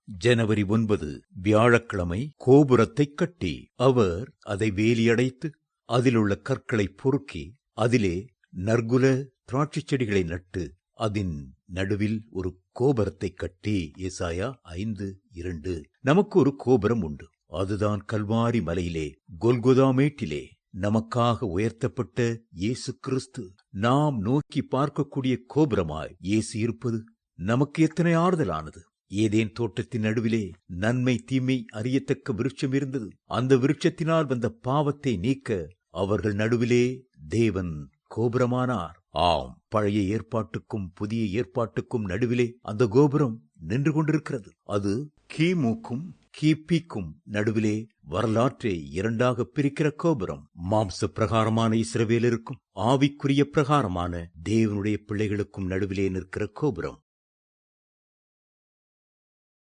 ஜனவரி 9 வியாழக்கிழமை. கோபுரத்தைக் கட்டி அவர் அதை வேலியடைத்து அதிலுள்ள கற்களை பொறுக்கி அதிலே நற்குல திராட்சைச் செடிகளை நட்டு அதன் நடுவில் ஒரு கோபுரத்தைக் கட்டி. ஏசாயா 5:2. நமக்கு ஒரு கோபுரம் உண்டு. அதுதான் கல்வாரி மலையிலே கொல்கொதா மேட்டிலே நமக்காக உயர்த்தப்பட்ட இயேசு கிறிஸ்து. நாம் நோக்கி பார்க்கக்கூடிய கோபுரமாய் இயேசு இருப்பது நமக்கு எத்தனை ஆறுதலானது. ஏதேன் தோட்டத்தின் நடுவிலே நன்மை தீமை அறியத்தக்க விருட்சம் இருந்தது. அந்த விருட்சத்தினால் வந்த பாவத்தை நீக்க அவர்கள் நடுவிலே தேவன் கோபுரமானார். ஆம், பழைய ஏற்பாட்டுக்கும் புதிய ஏற்பாட்டுக்கும் நடுவிலே அந்த கோபுரம் நின்று கொண்டிருக்கிறது. அது கிமுக்கும் கிபிக்கும் நடுவிலே வரலாற்றை இரண்டாக பிரிக்கிற கோபுரம். மாம்ச பிரகாரமான இஸ்ரவேலருக்கும் ஆவிக்குரிய பிரகாரமான தேவனுடைய பிள்ளைகளுக்கும் நடுவிலே நிற்கிற கோபுரம்.